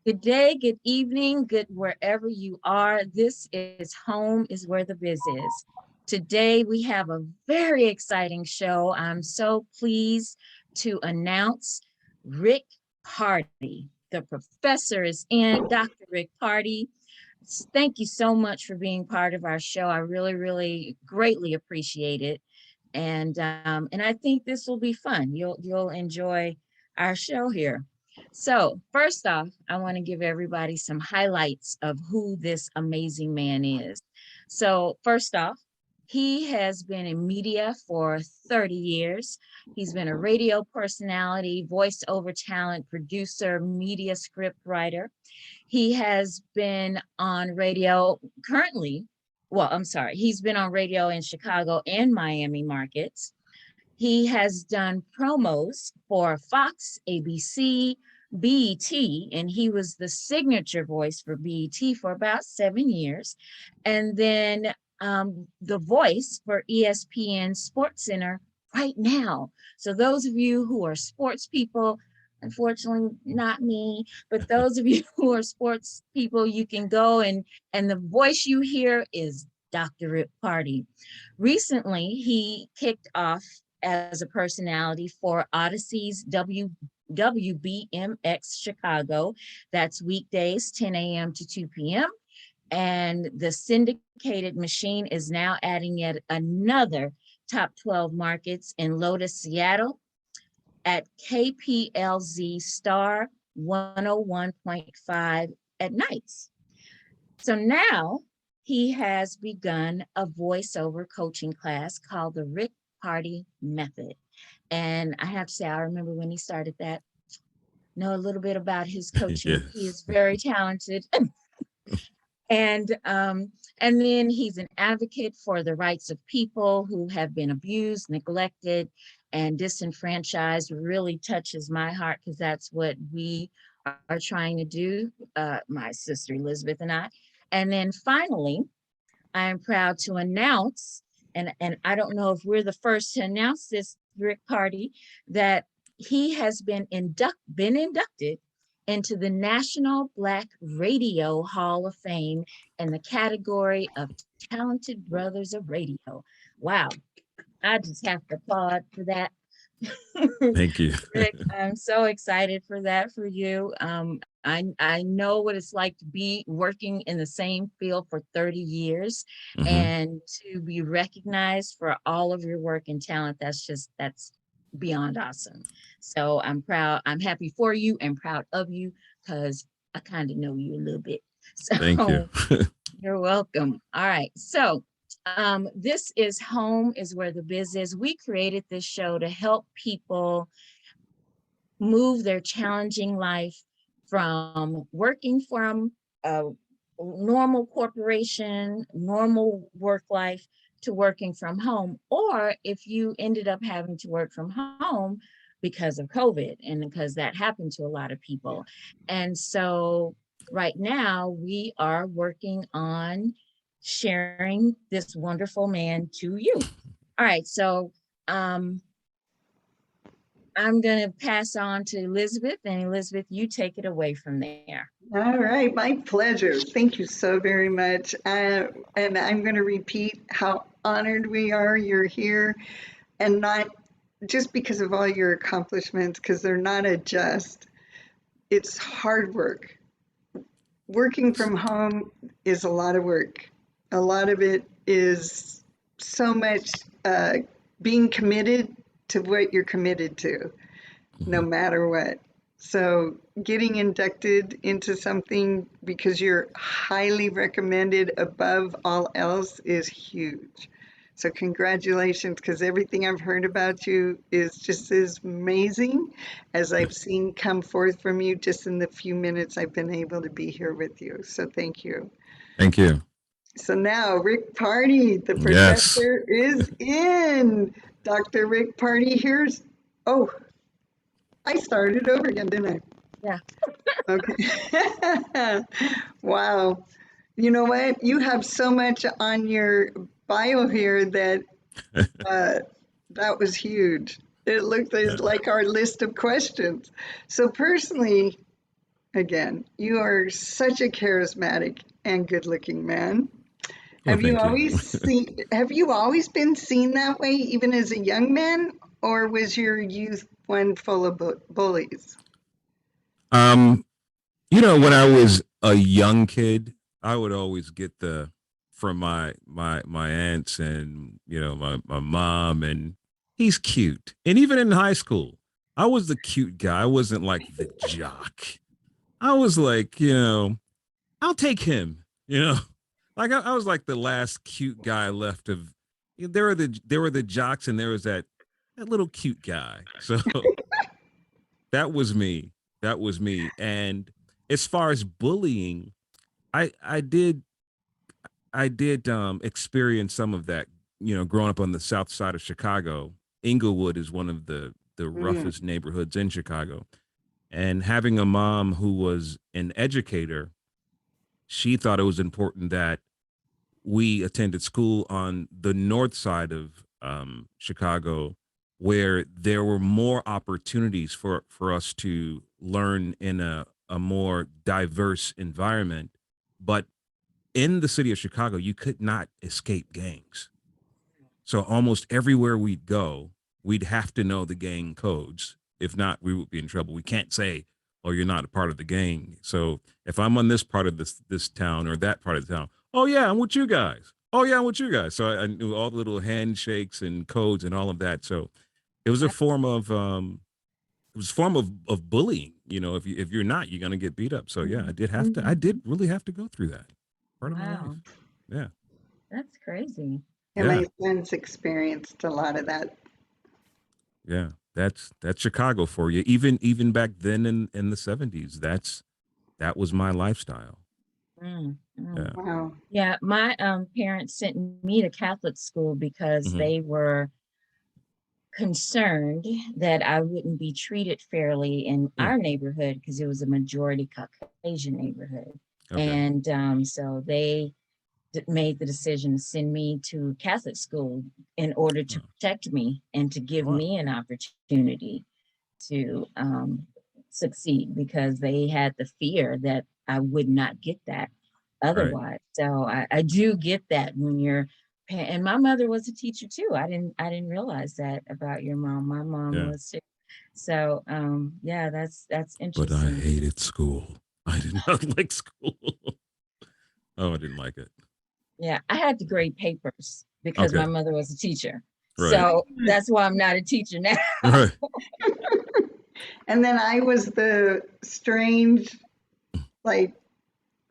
Good day, good evening, good wherever you are. This is Home is Where the Biz is. Today we have a very exciting show. I'm so pleased to announce Rick Party. The professor is in, Dr. Rick Party. Thank you so much for being part of our show. I really, really greatly appreciate it. And I think this will be fun. You'll enjoy our show here. So, first off, I want to give everybody some highlights of who this amazing man is. So, first off, he has been in media for 30 years. He's been a radio personality, voiceover talent, producer, media script writer. He has been on radio currently. Well, I'm sorry, he's been on radio in Chicago and Miami markets. He has done promos for Fox, ABC, BET, and he was the signature voice for BET for about 7 years. And then the voice for ESPN Sports Center right now. So those of you who are sports people, unfortunately not me, but those of you who are sports people, you can go and the voice you hear is Dr. Rick Party. Recently, he kicked off as a personality for Odyssey's WBMX Chicago. That's weekdays, 10 a.m. to 2 p.m. And the syndicated machine is now adding yet another top 12 markets in Lotus, Seattle at KPLZ Star 101.5 at nights. So now he has begun a voiceover coaching class called the Rick Party Method. And I have to say, I remember when he started that, know a little bit about his coaching. Yes. He is very talented. And then he's an advocate for the rights of people who have been abused, neglected, and disenfranchised. Really touches my heart because that's what we are trying to do, my sister Elizabeth and I. And then finally, I am proud to announce, and I don't know if we're the first to announce this, Rick Party, that he has been inducted into the National Black Radio Hall of Fame in the category of Talented Brothers of Radio. Wow, I just have to applaud for that. Thank you. Rick, I'm so excited for that for you. I know what it's like to be working in the same field for 30 years Hmm. and to be recognized for all of your work and talent. That's beyond awesome. So I'm proud. I'm happy for you and proud of you because I kind of know you a little bit. Thank you. So you're welcome. All right. So this is Home is Where the Biz is. We created this show to help people move their challenging life from working from a normal corporation, normal work life, to working from home. Or if you ended up having to work from home because of COVID and because that happened to a lot of people. And so right now we are working on sharing this wonderful man to you. All right, so um, I'm going to pass on to Elizabeth, and Elizabeth, you take it away from there. All right, my pleasure. Thank you so very much. And I'm going to repeat how honored we are you're here, and not just because of all your accomplishments, because they're not a just. It's hard work. Working from home is a lot of work. A lot of it is so much being committed to what you're committed to, no matter what. So getting inducted into something because you're highly recommended above all else is huge. So congratulations, because everything I've heard about you is just as amazing as I've seen come forth from you just in the few minutes I've been able to be here with you. So thank you. Thank you. So now Rick Party, the Yes. professor, is in. Dr. Rick Party, here's, oh, I started over again, didn't I? Yeah. Okay. Wow. You know what? You have so much on your bio here that that was huge. It looked like our list of questions. So personally, again. You are such a charismatic and good-looking man. Well, thank you. Have you always been seen that way, even as a young man, or was your youth one full of bullies? um, when I was a young kid, I would always get from my aunts and my mom, and he's cute. And even in high school, I was the cute guy. I wasn't like the jock. I was like, I'll take him. Like I was like the last cute guy left of. There were the jocks, and there was that little cute guy. So that was me. That was me. And as far as bullying, I did experience some of that. Growing up on the south side of Chicago, Inglewood is one of the Mm, roughest neighborhoods in Chicago. And having a mom who was an educator, she thought it was important that we attended school on the north side of Chicago, where there were more opportunities for us to learn in a more diverse environment. But in the city of Chicago, you could not escape gangs. So almost everywhere we'd go, we'd have to know the gang codes. If not, we would be in trouble. We can't say, "Oh, you're not a part of the gang." So if I'm on this part of this town or that part of the town, oh yeah, I'm with you guys. Oh yeah, I'm with you guys. So I knew all the little handshakes and codes and all of that. So it was a form of bullying. If you're not, you're gonna get beat up. So yeah, I did really have to go through that part of my Wow, life. Yeah, that's crazy. and yeah. my son's experienced a lot of that. Yeah, that's Chicago for you. Even back then in the 70s, that was my lifestyle. Mm, mm. Yeah. Wow. Yeah, my parents sent me to Catholic school because Hmm. they were concerned that I wouldn't be treated fairly in Hmm. our neighborhood because it was a majority Caucasian neighborhood. Okay. And so they made the decision to send me to Catholic school in order to Oh, protect me and to give wow. me an opportunity to succeed because they had the fear that I would not get that Right. otherwise. So I do get that when you're and my mother was a teacher too. I didn't realize that about your mom. My mom Yeah. was too. So yeah, that's But I interesting. hated school. I did not like school. Oh, I didn't like it. Yeah, I had to grade papers because my Okay. mother was a teacher. Right. So that's why I'm not a teacher now. Right. And then I was the strange, like,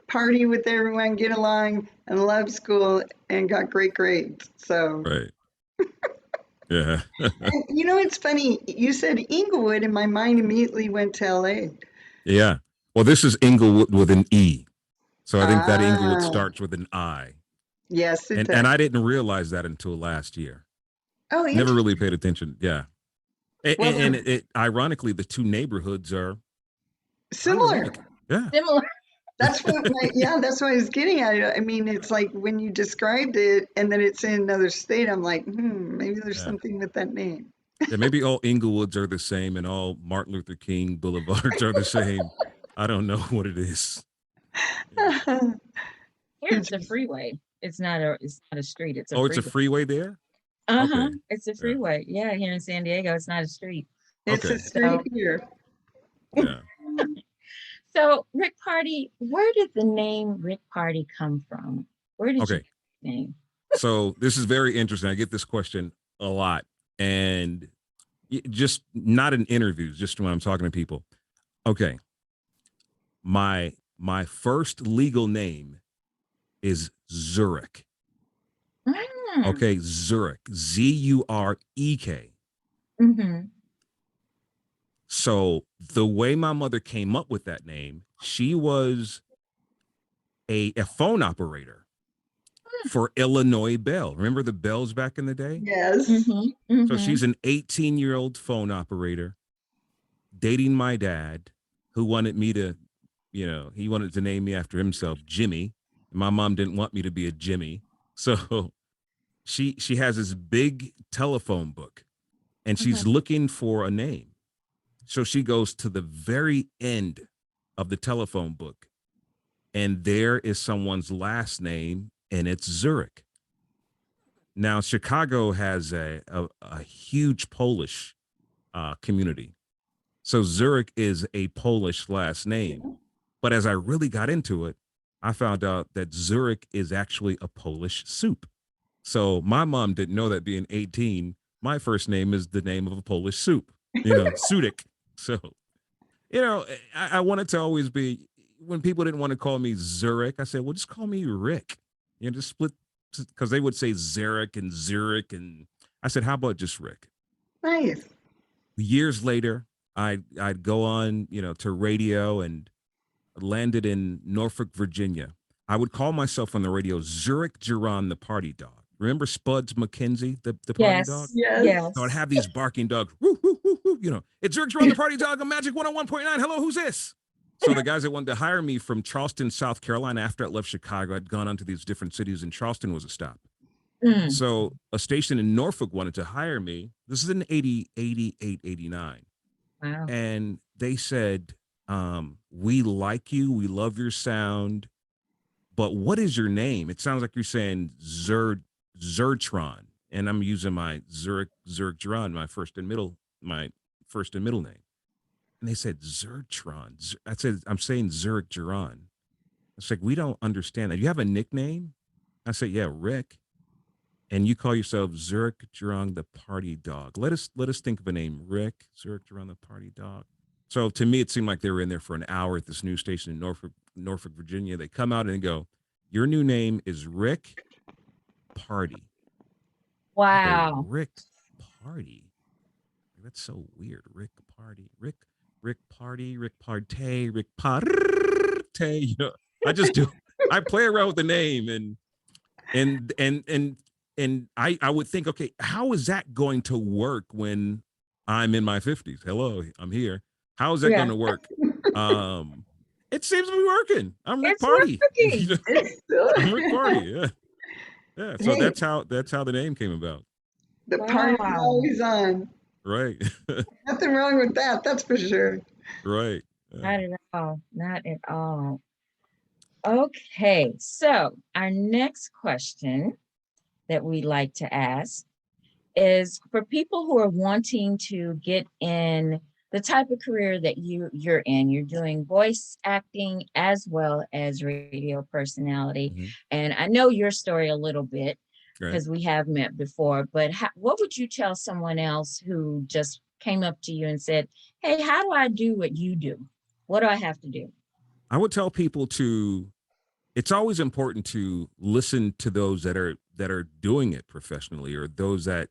party with everyone, get along, and love school, and got great grades. So, Right. Yeah. and it's funny. You said Inglewood, and my mind immediately went to LA. Yeah. Well, this is Inglewood with an E. So I think that Inglewood Ah, starts with an I. yes, it And does. I didn't realize that until last year. Oh, Never really interesting. paid attention. Yeah. And, Well, and they're it ironically, the two neighborhoods are similar. unrelated. Yeah. Similar. That's what I was getting at. I mean, it's like when you described it and then it's in another state, I'm like, maybe there's Yeah. something with that name. Yeah. Maybe all Inglewoods are the same and all Martin Luther King Boulevards are the same. I don't know what it is. Yeah. Here it's a Interesting. freeway. It's not a street, it's a Oh, it's a freeway. freeway there? Uh-huh. Okay. It's a Yeah. freeway. Yeah, here in San Diego, it's not a street. It's a Okay. street So here. Yeah. so Rick Party, where did the name Rick Party come from? Where did you Okay. get the name? So this is very interesting. I get this question a lot. And just not in interviews, just when I'm talking to people. Okay. My first legal name is Zurich. Mm. Okay, Zurich, Zurek. Mm-hmm. So the way my mother came up with that name, she was a phone operator for Illinois Bell. Remember the Bells back in the day? Yes. Mm-hmm. So Mm-hmm. she's an 18-year-old phone operator dating my dad, who wanted me to, he wanted to name me after himself, Jimmy. My mom didn't want me to be a Jimmy. So she has this big telephone book and Mm-hmm. she's looking for a name. So she goes to the very end of the telephone book, and there is someone's last name, and it's Zurich. Now, Chicago has a huge Polish community. So Zurich is a Polish last name. But as I really got into it, I found out that Zurich is actually a Polish soup. So my mom didn't know that being 18, my first name is the name of a Polish soup, Sudik. So, I wanted to always be, when people didn't want to call me Zurich, I said, well, just call me Rick. Just split, because they would say Zurich and Zurich. And I said, how about just Rick? Nice. Years later, I'd go on, to radio and landed in Norfolk, Virginia. I would call myself on the radio Zurich Duran, the party dog. Remember Spuds McKenzie, the party dog? Yes. So I'd have these barking dogs. Woo, woo, woo, woo, it's Zurich Duran, the party dog on Magic 101.9. Hello, who's this? So the guys that wanted to hire me from Charleston, South Carolina, after I left Chicago, I'd gone on to these different cities, and Charleston was a stop. So a station in Norfolk wanted to hire me. This is in 88, 89. Wow. And they said, we like you. We love your sound. But what is your name? It sounds like you're saying Zertron. And I'm using my Zurich Duran, my first and middle name. And they said, Zertron. I said, I'm saying Zurich Duran. It's like, we don't understand that. You have a nickname? I said, yeah, Rick. And you call yourself Zurich Duran, the party dog. Let us think of a name. Rick, Zurich Duran, the party dog. So to me, it seemed like they were in there for an hour at this news station in Norfolk, Virginia. They come out and go, your new name is Rick Party. Wow. Go, Rick Party. That's so weird. Rick Party. Rick Party, Rick Partay, Rick Partay. I play around with the name and I would think, okay, how is that going to work when I'm in my 50s? Hello, I'm here. How is that going to work? It seems to be working. I'm Rick Party. I'm Rick Party. Yeah. So that's how the name came about. The party's always on. Right. Nothing wrong with that. That's for sure. Right. Not at all. Not at all. Okay. So our next question that we like to ask is for people who are wanting to get in the type of career that you're in. You're doing voice acting as well as radio personality. Mm-hmm. And I know your story a little bit because Right. we have met before, but what would you tell someone else who just came up to you and said, hey, how do I do what you do? What do I have to do? I would tell people it's always important to listen to those that are doing it professionally, or those that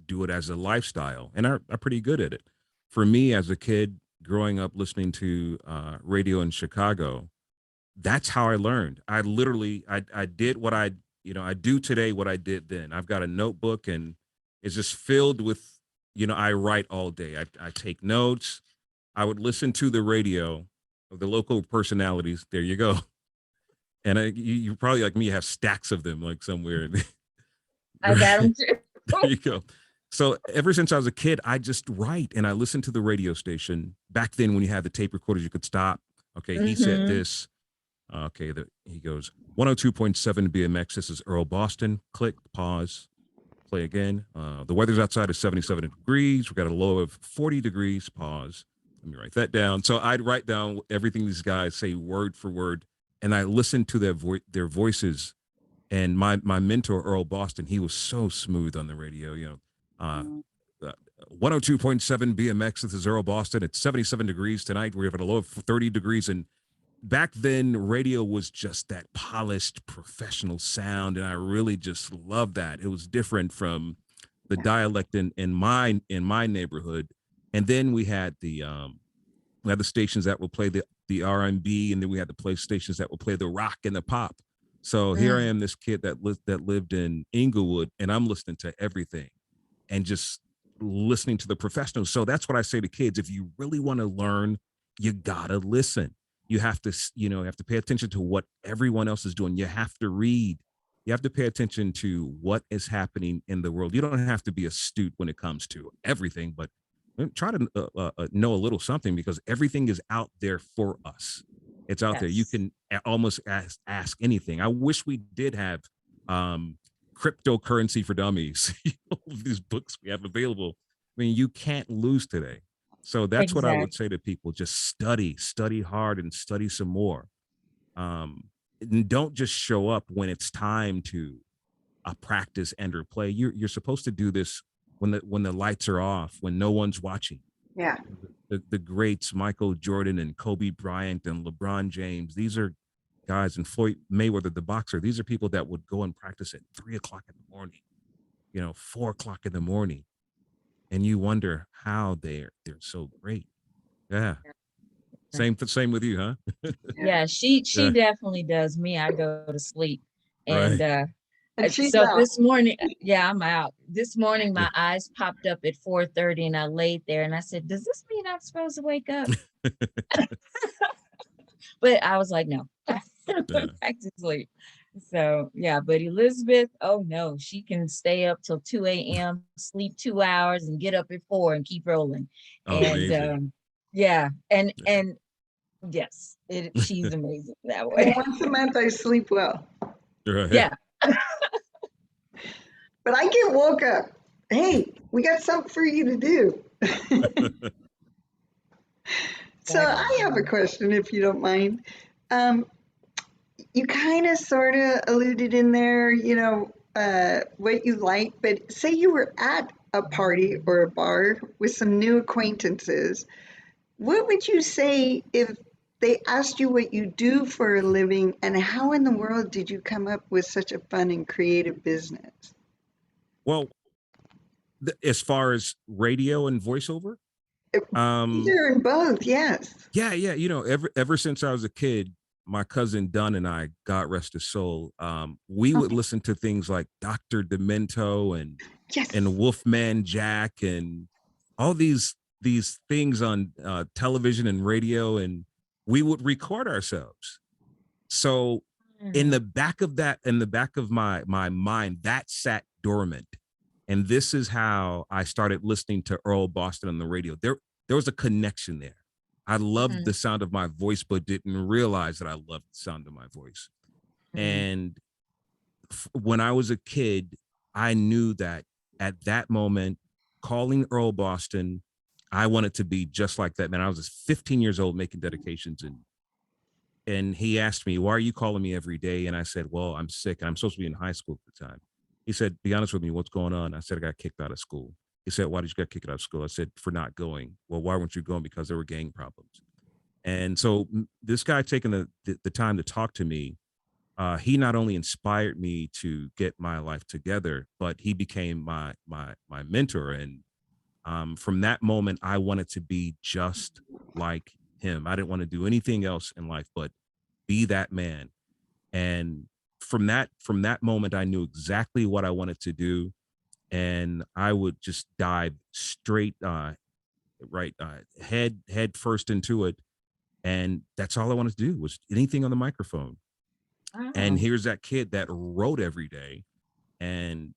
do it as a lifestyle and are pretty good at it. For me, as a kid growing up listening to radio in Chicago, that's how I learned. I did what I do today, what I did then. I've got a notebook and it's just filled with, I write all day. I take notes. I would listen to the radio of the local personalities. There you go. And you probably, like me, have stacks of them, like somewhere. I got them too. There you go. So ever since I was a kid, I just write and I listen to the radio station. Back then, when you had the tape recorders, you could stop. Okay, he said this. Okay, he goes 102.7 BMX. This is Earl Boston. Click, pause, play again. The weather's outside is 77 degrees. We got a low of 40 degrees. Pause. Let me write that down. So I'd write down everything these guys say word for word, and I listened to their voices. And my mentor, Earl Boston, he was so smooth on the radio. 102.7 BMX. This is Earl Boston. It's 77 degrees tonight. We have a low of 30 degrees. And back then, radio was just that polished, professional sound. And I really just loved that. It was different from the dialect in my neighborhood. And then we had the stations that would play the R&B, and then we had the play stations that would play the rock and the pop. So here I am, this kid that lived in Inglewood, and I'm listening to everything and just listening to the professionals. So that's what I say to kids. If you really want to learn, you gotta listen. You have to pay attention to what everyone else is doing. You have to read. You have to pay attention to what is happening in the world. You don't have to be astute when it comes to everything, but try to know a little something, because everything is out there for us. It's out there. You Yes. can almost ask anything. I wish we did have cryptocurrency for dummies. These books we have available. I mean, you can't lose today. So that's what I would Exactly. say to people: just study hard, and study some more. And don't just show up when it's time to practice and or play. You're supposed to do this when the lights are off, when no one's watching. Yeah. The greats, Michael Jordan and Kobe Bryant and LeBron James, these are guys, and Floyd Mayweather, the boxer. These are people that would go and practice at 3 o'clock in the morning, 4 o'clock in the morning, and you wonder how they're so great. Yeah, same with you, huh? Yeah, she Yeah, definitely does me. I go to sleep. And right. And she's so out. this morning, yeah, I'm out. This morning Yeah. my eyes popped up at 4:30 and I laid there and I said, "Does this mean I'm supposed to wake up?" But I was like, no. Yeah. Back to sleep. So yeah, but Elizabeth, oh no, she can stay up till 2 a.m., sleep 2 hours, and get up at 4 and keep rolling. Oh, And amazing. yeah, and Yeah. and yes, she's amazing that And way. once a month, I sleep well. Right. Yeah. But I get woke up. Hey, we got something for you to do. So That is I have a true. question, if you don't mind. Um, you kind of sort of alluded in there, what you like, but say you were at a party or a bar with some new acquaintances. What would you say if they asked you what you do for a living, and how in the world did you come up with such a fun and creative business? Well, as far as radio and voiceover, um, Either in both, yes. yeah, ever since I was a kid, my cousin Dunn and I, God rest his soul, we would Okay. listen to things like Dr. Demento and Yes. Wolfman Jack and all these things on television and radio, and we would record ourselves. So Mm, in the back of my mind, that sat dormant. And this is how I started listening to Earl Boston on the radio. There was a connection there. I loved mm, the sound of my voice, but didn't realize that I loved the sound of my voice. mm, And when I was a kid, I knew that at that moment, calling Earl Boston, I wanted to be just like that man. I was just 15 years old making dedications, and he asked me, "Why are you calling me every day?" And I said, "Well, I'm sick and I'm supposed to be in high school at the time." He said, "Be honest with me, what's going on?" I said, "I got kicked out of school." He said, "Why did you get kicked out of school?" I said, "For not going." "Well, why weren't you going?" "Because there were gang problems." And so this guy taking the time to talk to me, he not only inspired me to get my life together, but he became my mentor. And from that moment, I wanted to be just like him. I didn't want to do anything else in life but be that man. And from that moment, I knew exactly what I wanted to do, and I would just dive straight, head first into it. And that's all I wanted to do was anything on the microphone. And wow. here's that kid that wrote every day. And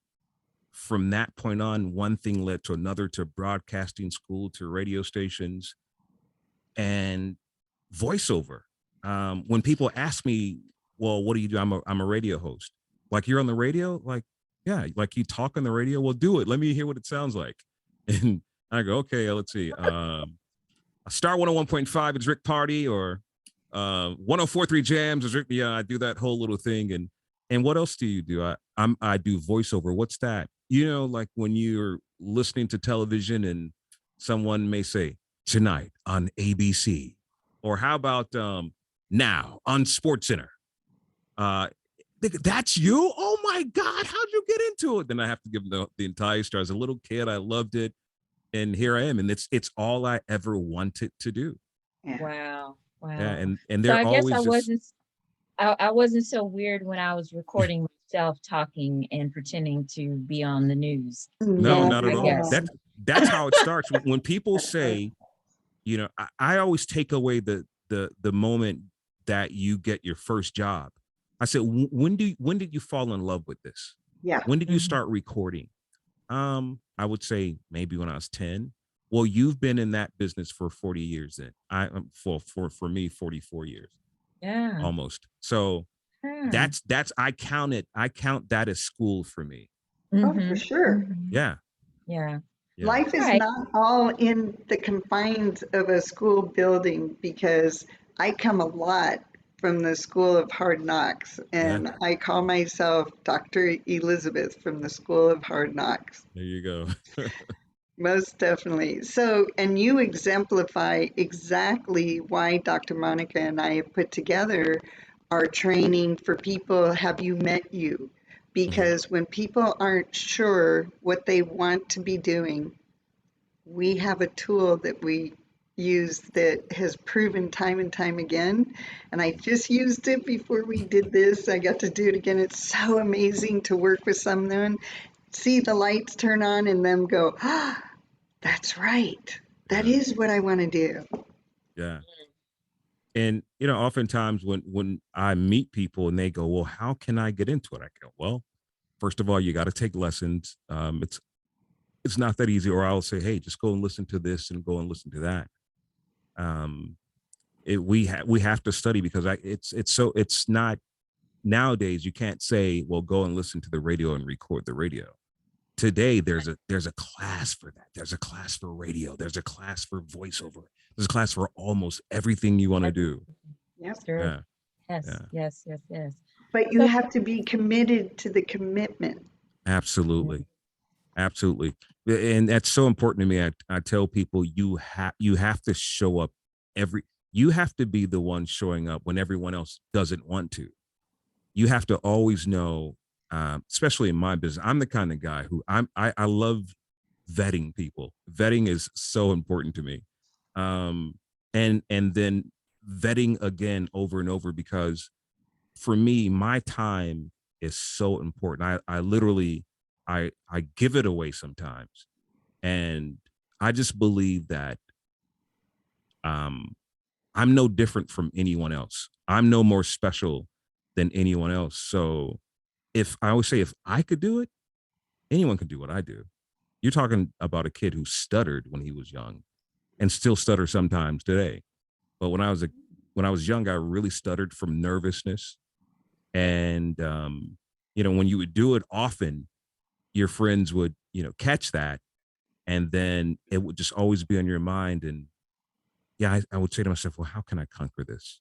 from that point on, one thing led to another, to broadcasting school, to radio stations, and voiceover. When people ask me, "Well, what do you do?" I'm a radio host. Like, you're on the radio? Like, yeah. Like, you talk on the radio? Well, do it. Let me hear what it sounds like. And I go, okay, let's see. Star 101.5 is Rick Party, or 104.3 Jams is Rick. Yeah, I do that whole little thing. And what else do you do? I do voiceover. What's that? Like when you're listening to television and someone may say, "Tonight on ABC," or how about now on Sports Center? Uh, that's you? Oh my God, how'd you get into it? Then I have to give them the entire story. As a little kid, I loved it, and here I am, and it's all I ever wanted to do. Yeah. Wow. Yeah, Wow. and So they're I guess always just I wasn't so weird when I was recording myself talking and pretending to be on the news. no, Not So not at at I all. all. guess. That's how it starts. When people say, I always take away the moment that you get your first job. I said, when did you fall in love with this? Yeah. When did you Mhm. start recording? I would say maybe when I was 10. Well, you've been in that business for 40 years then. For me, 44 years. Yeah. almost. So Yeah. I count that as school for me. Oh, for Mm-hmm. sure. Mm-hmm. Yeah. Yeah. Yeah. Life is Right. not all in the confines of a school building because I come a lot from the School of Hard Knocks, Yeah. and I call myself Dr. Elizabeth from the School of Hard Knocks. There you go. Most definitely. So, and you exemplify exactly why Dr. Monica and I have put together our training for people. Have you met you? Mhm. Because when people aren't sure what they want to be doing, we have a tool that we use that has proven time and time again. And I just used it before we did this. I got to do it again. It's so amazing to work with someone, see the lights turn on, and them go, ah, that's right. That Yeah. is what I want to do. Yeah. And oftentimes when I meet people and they go, well, how can I get into it? I go, well, first of all, you got to take lessons. It's not that easy. Or I'll say, hey, just go and listen to this and go and listen to that. Um, we have to study because it's not nowadays. You can't say, well, go and listen to the radio and record the radio. Today there's a class for that. There's a class for radio. There's a class for voiceover. There's a class for almost everything you want to do. Yep. It's true. Yeah. Yes. Yeah. Yes. Yes. Yes. But you So. have to be committed to the commitment. Absolutely. Absolutely. And that's so important to me. I tell people you have to show up you have to be the one showing up when everyone else doesn't want to. You have to always know, especially in my business, I'm the kind of guy who I love vetting people. Vetting is so important to me. And then vetting again over and over, because for me, my time is so important. I literally I give it away sometimes. And I just believe that um I'm no different from anyone else. I'm no more special than anyone else. So if I always say, if I could do it, anyone can do what I do. You're talking about a kid who stuttered when he was young and still stutters sometimes today. But when I was young, I really stuttered from nervousness. And when you would do it often, your friends would, catch that, and then it would just always be on your mind. And yeah, I would say to myself, well, how can I conquer this?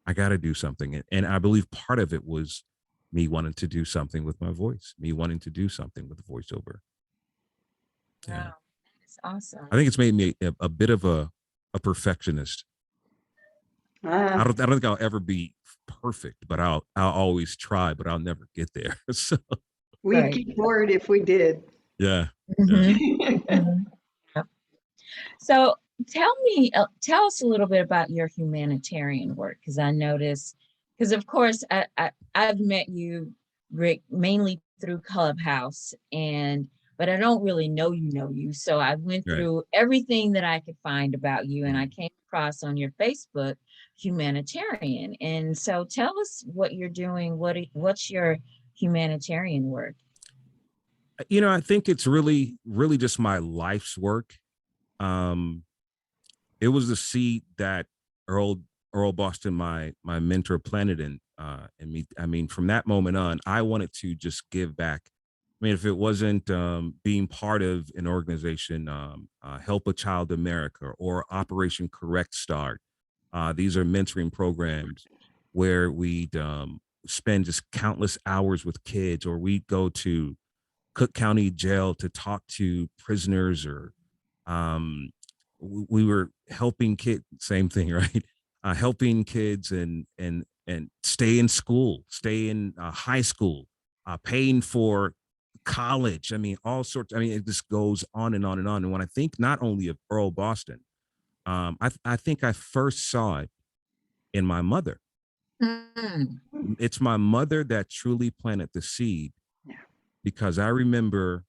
I got to do something. And I believe part of it was me wanting to do something with my voice, me wanting to do something with voiceover. Yeah. Wow. That's awesome. I think it's made me a bit of a perfectionist. Ah, I don't think I'll ever be perfect, but I'll always try, but I'll never get there. So we'd Right. get bored if we did. yeah. Yeah. Mm-hmm. Mm-hmm. Yep. So tell us a little bit about your humanitarian work, because I noticed, because of course I've met you, Rick, mainly through Clubhouse, but I don't really know you. So I went Right. through everything that I could find about you, and I Mhm. came across on your Facebook humanitarian. And so tell us what you're doing. What's your humanitarian work? I think it's really, really just my life's work. Um, it was the seed that Earl Boston, my mentor, planted in me. I mean, from that moment on, I wanted to just give back. I mean, if it wasn't being part of an organization, Help a Child America or Operation Correct Start, these are mentoring programs where we'd spend just countless hours with kids, or we'd go to Cook County Jail to talk to prisoners, or um, we were helping kids. Same thing, right? Helping kids and stay in school, stay in high school, paying for college. I mean, all sorts. I mean, it just goes on and on and on. And when I think not only of Earl Boston, I think I first saw it in my mother. Mm. It's my mother that truly planted the seed, Yeah. because I remember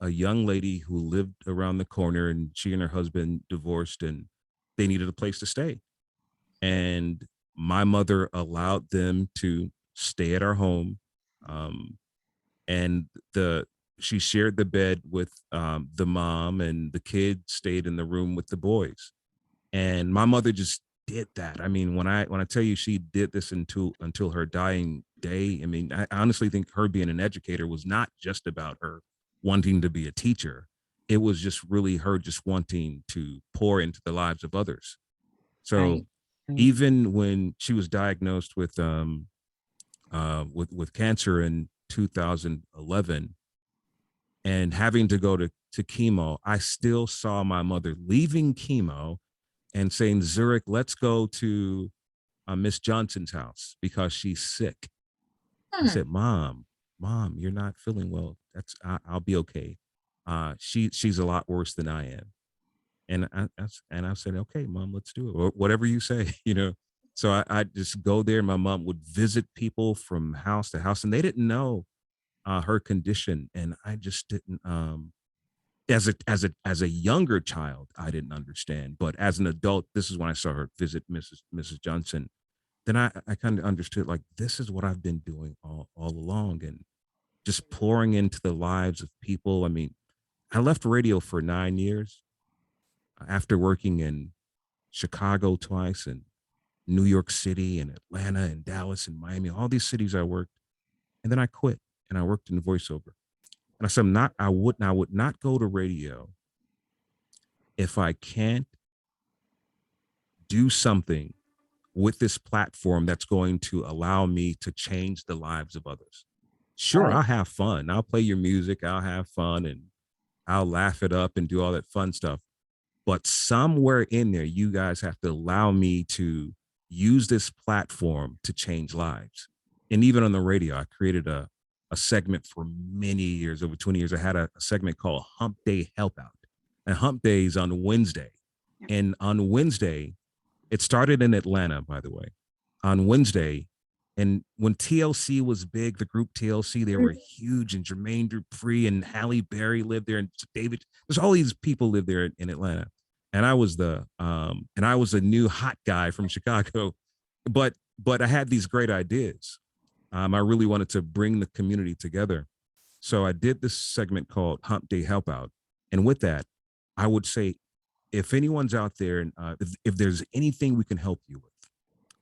a young lady who lived around the corner, and she and her husband divorced, and they needed a place to stay. And my mother allowed them to stay at our home. Um, and she shared the bed with the mom, and the kids stayed in the room with the boys. And my mother just did that. I mean, when I tell you she did this until her dying day, I mean, I honestly think her being an educator was not just about her wanting to be a teacher. It was just really her just wanting to pour into the lives of others. So Right. Right. even when she was diagnosed with cancer in 2011 and having to go to chemo, I still saw my mother leaving chemo and saying, Zurich, let's go to Miss Johnson's house because she's sick. I Hmm. said, Mom, you're not feeling well. I'll be okay. She's a lot worse than I am. And I said, okay, Mom, let's do it. Or whatever you say, you know. So I just go there. My mom would visit people from house to house, and they didn't know her condition, and I just didn't. As a younger child, I didn't understand, but as an adult, this is when I saw her visit Mrs. Johnson. Then I kind of understood, like, this is what I've been doing all along, and just pouring into the lives of people. I mean, I left radio for 9 years after working in Chicago twice and New York City and Atlanta and Dallas and Miami, all these cities I worked. And then I quit and I worked in voiceover. And I said, I would not go to radio if I can't do something with this platform that's going to allow me to change the lives of others. Sure, Right. I'll have fun. I'll play your music. I'll have fun and I'll laugh it up and do all that fun stuff. But somewhere in there, you guys have to allow me to use this platform to change lives. And even on the radio, I created a segment for many years, over 20 years. I had a segment called Hump Day Help Out. And Hump Day is on Wednesday. And on Wednesday, it started in Atlanta, by the way, on Wednesday. And when TLC was big, the group TLC, they were huge, and Jermaine Dupri and Halle Berry lived there, and David, there's all these people live there in Atlanta. And I was a new hot guy from Chicago, but I had these great ideas. I really wanted to bring the community together. So I did this segment called Hump Day Help Out. And with that, I would say, if anyone's out there and if there's anything we can help you with,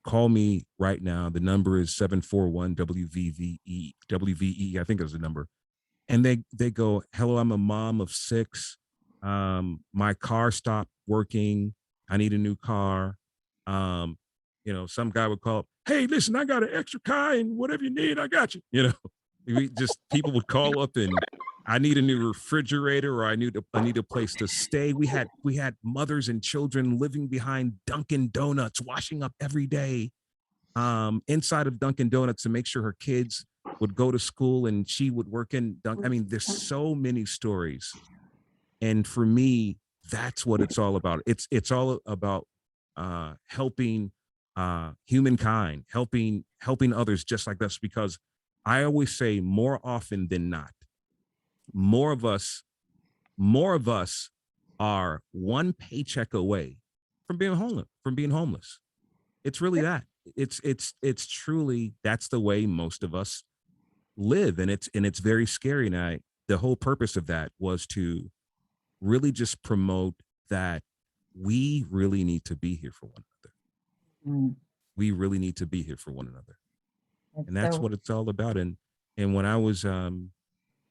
call me right now. The number is 741 WVE. I think is the number. And they go, hello, I'm a mom of 6. My car stopped working. I need a new car. Some guy would call, hey, listen, I got an extra car and whatever you need, I got you. People would call up and I need a new refrigerator, or I need a place to stay. We had mothers and children living behind Dunkin' Donuts, washing up every day inside of Dunkin' Donuts to make sure her kids would go to school and she would work in Dunkin'. I mean, there's so many stories. And for me, that's what it's all about. It's all about helping humankind, helping others just like us, because I always say, more often than not, more of us are one paycheck away from being homeless. It's really that. It's truly, that's the way most of us live, and it's very scary. And the whole purpose of that was to really just promote that we really need to be here for one another. Mm. We really need to be here for one another. And That's that's so what it's all about. And when I was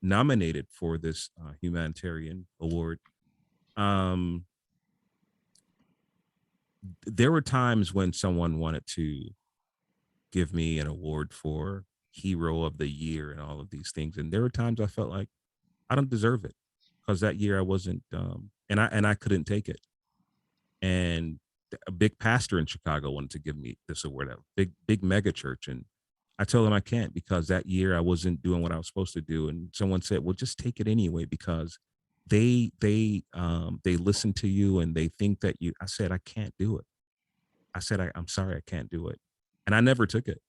nominated for this humanitarian award, um, there were times when someone wanted to give me an award for hero of the year and all of these things. And there were times I felt like I don't deserve it, because that year I wasn't, and I couldn't take it. And a big pastor in Chicago wanted to give me this award, a big mega church. And I told him I can't, because that year I wasn't doing what I was supposed to do. And someone said, well, just take it anyway, because they listen to you and they think that you, I said, I can't do it. I said, I'm sorry, I can't do it. And I never took it.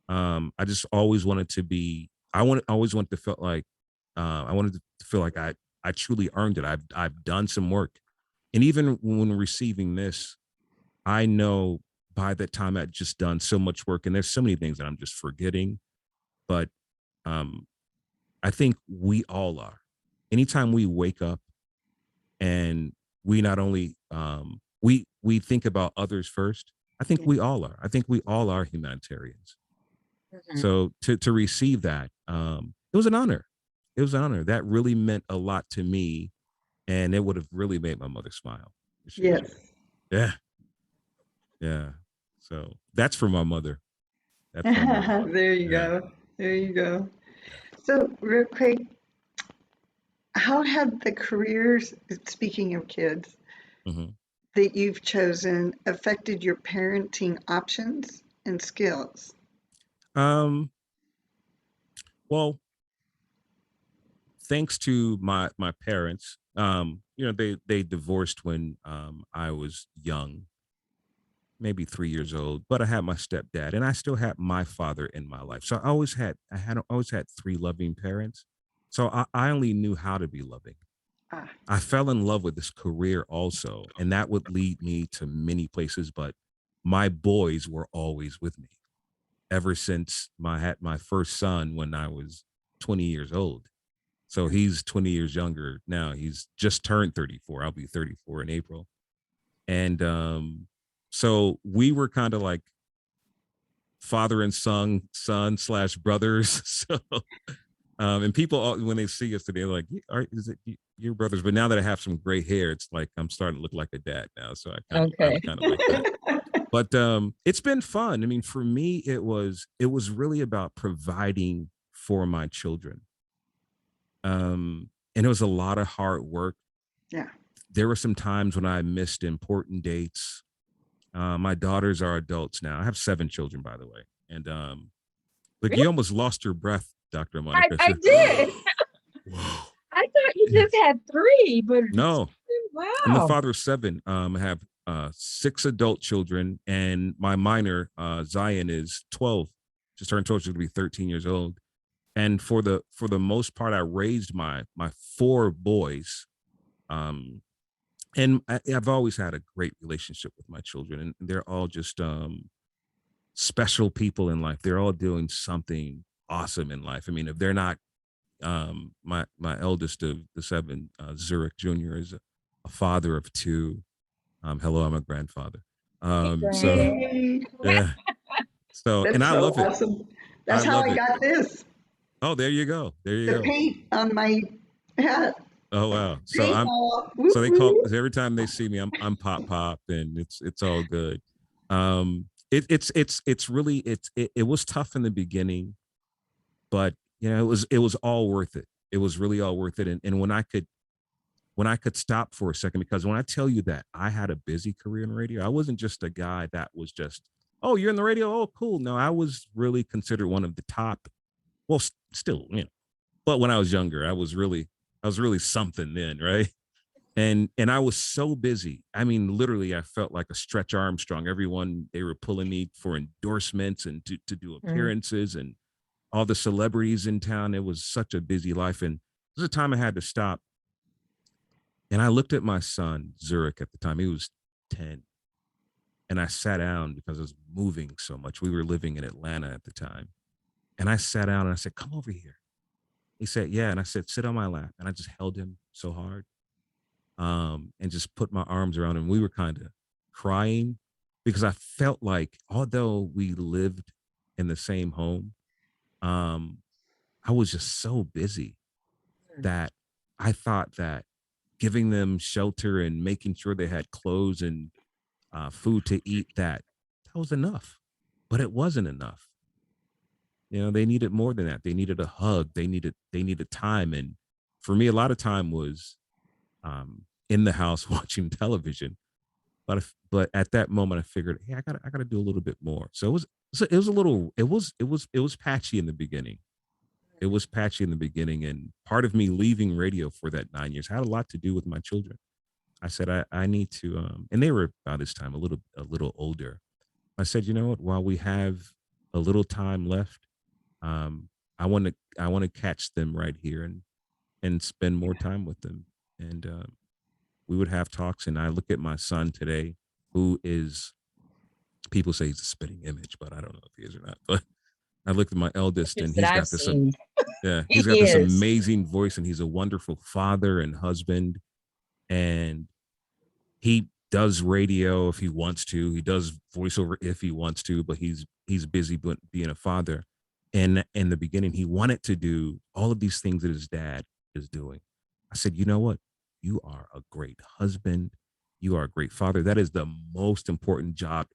I just always wanted to be, always wanted to feel like, I wanted to feel like I truly earned it. I've done some work. And even when receiving this, I know by that time I'd just done so much work, and there's so many things that I'm just forgetting. But um, I think we all are. Anytime we wake up and we not only we think about others first, I think Yeah. we all are. I think we all are humanitarians. Mhm. So to receive that, it was an honor. It was an honor. That really meant a lot to me, and it would have really made my mother smile if she was Yes. here. Yeah, yeah. So that's for my mother. That's my mother. There you Yeah, go. There you go. yeah. So, real quick, how have the careers, speaking of kids, Hmm. that you've chosen affected your parenting options and skills? Um. Well, thanks to my parents, they divorced when I was young, maybe 3 years old, but I had my stepdad and I still had my father in my life. So I always had three loving parents. So I only knew how to be loving. Ah, I fell in love with this career also, and that would lead me to many places, but my boys were always with me ever since I had my first son when I was 20 years old. So he's 20 years younger now. He's just turned 34. I'll be 34 in April. And so we were kind of like father and son slash brothers. So and people when they see us today, they're like, is it your brothers? But now that I have some gray hair, it's like I'm starting to look like a dad now. So I'm Okay. kind of like that. But it's been fun. I mean, for me, it was really about providing for my children. And it was a lot of hard work. yeah. There were some times when I missed important dates. My daughters are adults now. I have 7 children, by the way. And like Really? you almost lost your breath, Dr. I, Monica. I did. Whoa. I thought you Yeah. just had three, but No, I'm the wow. father of 7. I have 6 adult children, and my minor, Zion, is 12. Just turned 12. She's gonna be 13 years old. And for the most part, I raised my 4 boys. Um, and I've always had a great relationship with my children, and they're all just special people in life. They're all doing something awesome in life. I mean, if they're not, my eldest of the 7, Zurich Jr. is a father of 2. Hello, I'm a grandfather. Hey, So Greg. Yay. yeah, so and That's I so love it. awesome. I That's how love I it. got this, Oh, there you go. There you the go. paint on my hat. Oh wow. Paintball. So Whoop, they call whoop. every time they see me, I'm pop pop, and it's all good. It's really it was tough in the beginning, but it was all worth it. It was really all worth it. And when I could stop for a second, because when I tell you that I had a busy career in radio, I wasn't just a guy that was just, oh, you're in the radio, oh cool. No, I was really considered one of the top. Well, still, but when I was younger, I was really something then, right? And I was so busy. I mean, literally, I felt like a Stretch Armstrong. Everyone, they were pulling me for endorsements and to do Mm. appearances, and all the celebrities in town. It was such a busy life, and there was a time I had to stop. And I looked at my son Zurich at the time. He was 10, and I sat down because I was moving so much. We were living in Atlanta at the time, and I sat down and I said, "Come over here." He said, "Yeah," and I said, "Sit on my lap," and I just held him so hard, and just put my arms around him. We were kind of crying because I felt like, although we lived in the same home, um, I was just so busy that I thought that giving them shelter and making sure they had clothes and food to eat, that was enough. But it wasn't enough. They needed more than that. They needed a hug. They needed time. And for me, a lot of time was in the house watching television. But at that moment, I figured, hey, I gotta do a little bit more. So it was a little it was patchy in the beginning. It was patchy in the beginning, and part of me leaving radio for that 9 years had a lot to do with my children. I said I need to, and they were about this time a little older. I said, you know what? While we have a little time left, um, I want to catch them right here and spend more time with them. And we would have talks. And I look at my son today, who is, people say he's a spitting image, but I don't know if he is or not. But I looked at my eldest, and That he's I've got this. seen. Yeah, He he's got this is. amazing voice, and he's a wonderful father and husband. And he does radio if he wants to. He does voiceover if he wants to, but he's busy being a father. And in the beginning, he wanted to do all of these things that his dad is doing. I said, you know what? You are a great husband. You are a great father. That is the most important job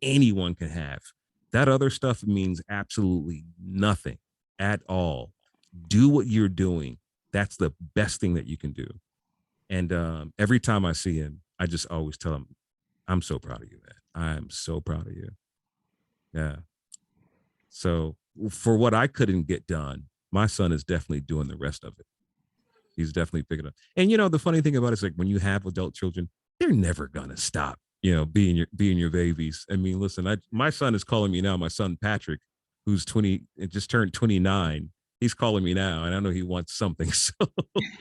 anyone can have. That other stuff means absolutely nothing at all. Do what you're doing. That's the best thing that you can do. And every time I see him, I just always tell him, I'm so proud of you, man. I'm so proud of you. Yeah. So for what I couldn't get done, my son is definitely doing the rest of it. He's definitely picking up. And the funny thing about it is, like, when you have adult children, they're never gonna stop, being your babies. I mean, listen, my son is calling me now. My son Patrick, who's 20, it just turned 29. He's calling me now, and I know he wants something. So,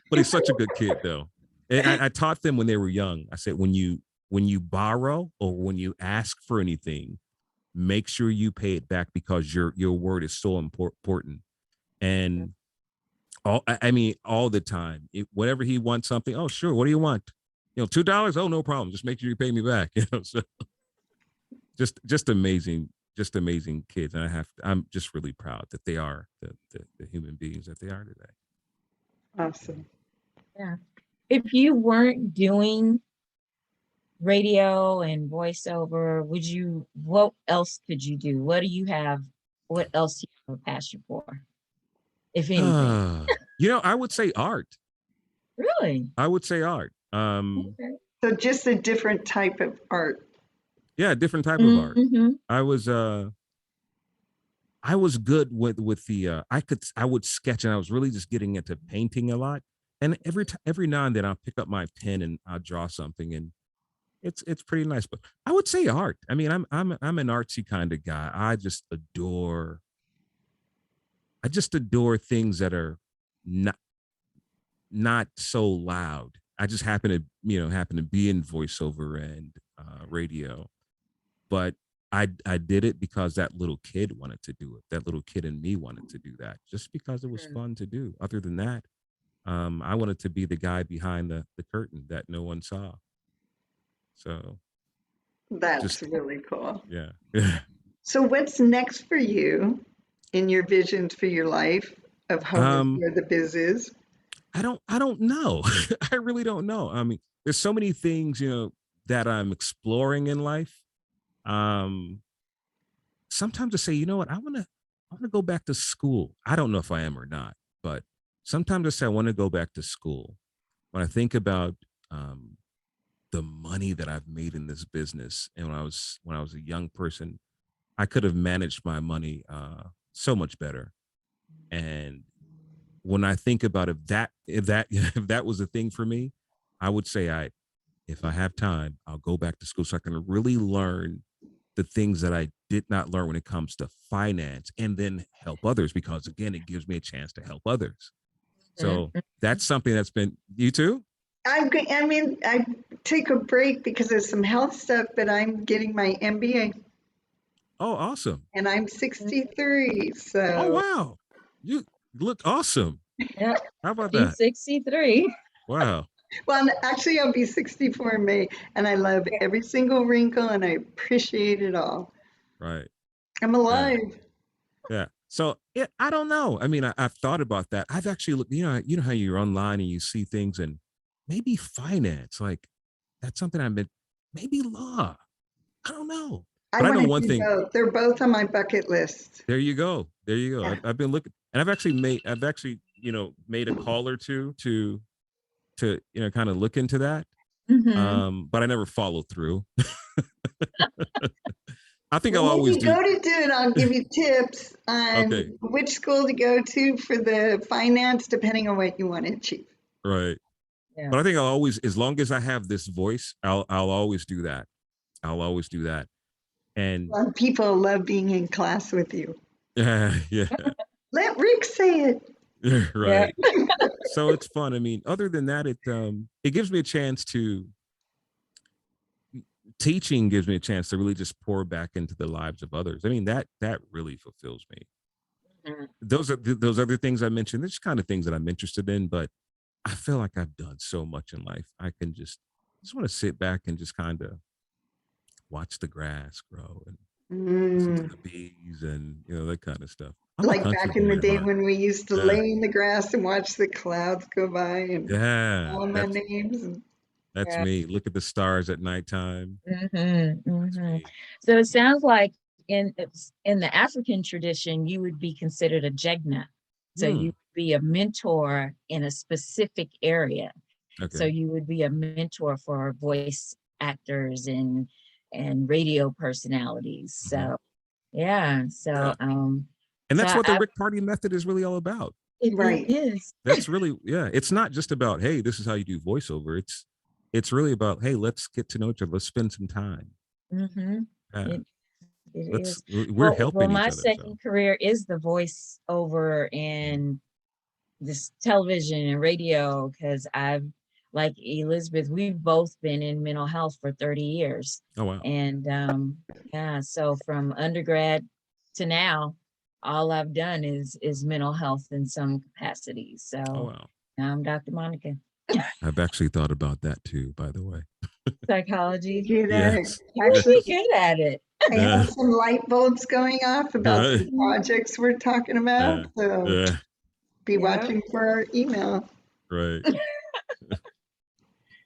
but he's such a good kid, though. And I taught them when they were young. I said, when you borrow or when you ask for anything, make sure you pay it back, because your word is so important. And all the time, whenever he wants something, oh sure, what do you want? $2. Oh, no problem. Just make sure you pay me back. So just amazing kids. And I'm just really proud that they are the human beings that they are today. Awesome. Yeah. If you weren't doing radio and voiceover, what else could you do? What else do you have a passion for, if anything? I would say art. Really? I would say art. Okay. So just a different type of art. Yeah, different type of art. Mm-hmm. I was good with the I would sketch, and I was really just getting into painting a lot. And every now and then I'll pick up my pen and I'll draw something, and it's pretty nice. But I would say art. I mean, I'm an artsy kind of guy. I just adore things that are not so loud. I just happen to be in voiceover and radio, but I did it because that little kid wanted to do it. That little kid in me wanted to do that, just because it was fun to do. Other than that, I wanted to be the guy behind the curtain that no one saw. So That's really cool. Yeah. So what's next for you in your visions for your life of home is where the biz is? I don't know. I really don't know. I mean, there's so many things, that I'm exploring in life. Sometimes I say, you know what, I want to go back to school. I don't know if I am or not, but sometimes I say I want to go back to school. When I think about the money that I've made in this business, and when I was a young person, I could have managed my money so much better. And when I think about if that was a thing for me, I would say if I have time, I'll go back to school so I can really learn the things that I did not learn when it comes to finance, and then help others, because again, it gives me a chance to help others. So that's something that's been, you too? I take a break because of some health stuff, but I'm getting my MBA. Oh, awesome. And I'm 63, so. Oh, wow. You look awesome. Yeah. How about that? 63. Wow. Well, actually, I'll be 64 in May, and I love every single wrinkle, and I appreciate it all. Right. I'm alive. Yeah. So I don't know. I mean, I've thought about that. I've actually looked, you know how you're online and you see things, and maybe finance, like that's something maybe law. I don't know. But I know one thing. Both. They're both on my bucket list. There you go. Yeah. I've been looking, and I've actually made a call or two to kind of look into that. Mm-hmm. But I never followed through. I think Well, I'll always when you go to do it, I'll give you tips on which school to go to for the finance, depending on what you want to achieve. Right. Yeah. But I think I'll always, as long as I have this voice, I'll always do that. I'll always do that. And people love being in class with you. Yeah. Let Rick say it. Right. So it's fun. I mean, other than that, it gives me a chance teaching gives me a chance to really just pour back into the lives of others. I mean, that really fulfills me. Mm-hmm. Those other things I mentioned, there's kind of things that I'm interested in, but I feel like I've done so much in life. I can just just want to sit back and just kind of watch the grass grow and listen to Mm. the bees and that kind of stuff. I'm a Like country back in boy the at day heart. when we used to Yeah, lay in the grass and watch the clouds go by and yeah, call my names. that's Yeah. me. Look at the stars at nighttime. That's Hmm. me. So it sounds like in the African tradition, you would be considered a jegna. So you Hmm. would be a mentor in a specific area. So Okay. you would be a mentor for voice actors and radio personalities. Hmm. So yeah. Yeah, and So that's what the I Rick Party method is really all about. it Right. is. That's really, yeah. It's not just about, hey, this is how you do voiceover. It's really about, hey, let's get to know each other. Let's spend some time. Mm-hmm. Yeah. It it is. We're Well, helping each my other. So second career is the voiceover in this television and radio because I've, like Elizabeth, we've both been in mental health for 30 years. oh wow. And yeah, so from undergrad to now, all I've done is mental health in some capacity. Oh So wow. now I'm Dr. Monica. I've actually thought about that too, by the way. You Psychology. do that. Yes. You would be Actually, good at it. I Uh, have some light bulbs going off about uh, some projects we're talking about. So uh, be Yeah. watching for our email. right.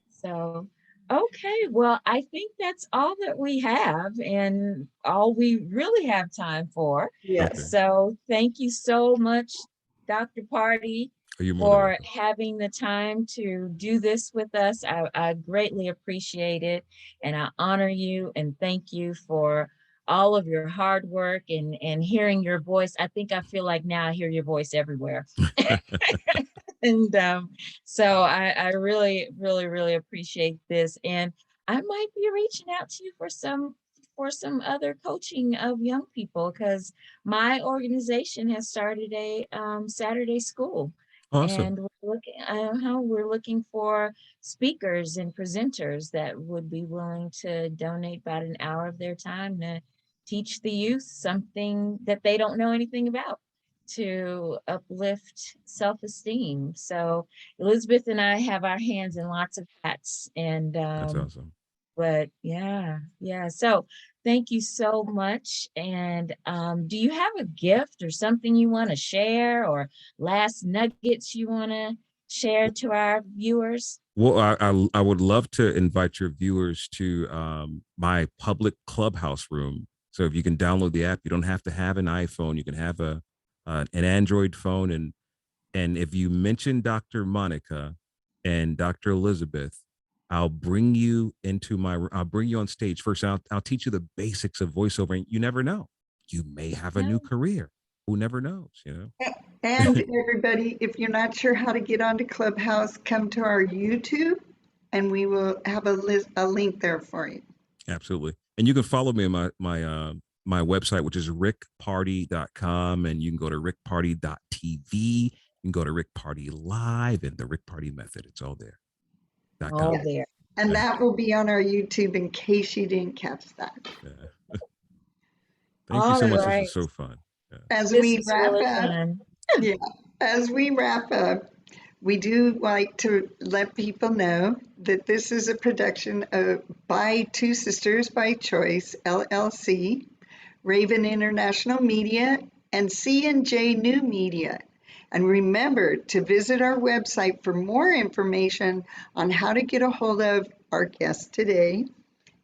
So, okay, well, I think that's all that we have and all we really have time for. Okay. Yes. So, thank you so much, Dr. Party, Are you more than for welcome? having the time to do this with us. I greatly appreciate it and I honor you and thank you for all of your hard work and hearing your voice. I think I feel like now I hear your voice everywhere. And so I really, really, really appreciate this. And I might be reaching out to you for some other coaching of young people because my organization has started a Saturday school, Awesome. and we're looking for speakers and presenters that would be willing to donate about an hour of their time to teach the youth something that they don't know anything about to uplift self-esteem. So Elizabeth and I have our hands in lots of hats. And That's awesome. but yeah. So thank you so much. And do you have a gift or something you want to share or last nuggets you want to share to our viewers? Well, I would love to invite your viewers to my public clubhouse room. So if you can download the app, you don't have to have an iPhone. You can have an Android phone, and if you mention Dr. Monica and Dr. Elizabeth, I'll bring you I'll bring you on stage first. I'll teach you the basics of voiceover. And you never know, you may have a new No. career. Who never knows? And everybody, if you're not sure how to get onto Clubhouse, come to our YouTube and we will have a link there for you. Absolutely. And you can follow me on my website, which is rickparty.com, and you can go to rickparty.tv. You can go to Rick Party Live and the Rick Party Method. It's all there. All .com. Yes. there. And Yeah. that will be on our YouTube in case you didn't catch that. Yeah. Thank you All so much. This right. was so fun. Yeah. As This we is wrap really up, fun. yeah, as we wrap up, we do like to let people know that this is a production of by Two Sisters by Choice, LLC, Raven International Media, and C&J New Media. And remember to visit our website for more information on how to get a hold of our guest today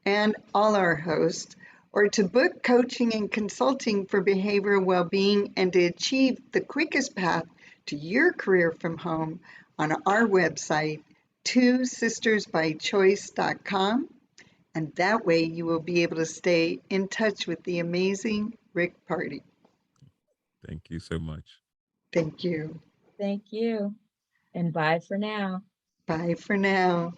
and all our hosts, or to book coaching and consulting for behavioral well-being and to achieve the quickest path to your career from home on our website, twosistersbychoice.com. And that way you will be able to stay in touch with the amazing Rick Party. Thank you so much. Thank you. Thank you. And bye for now. Bye for now.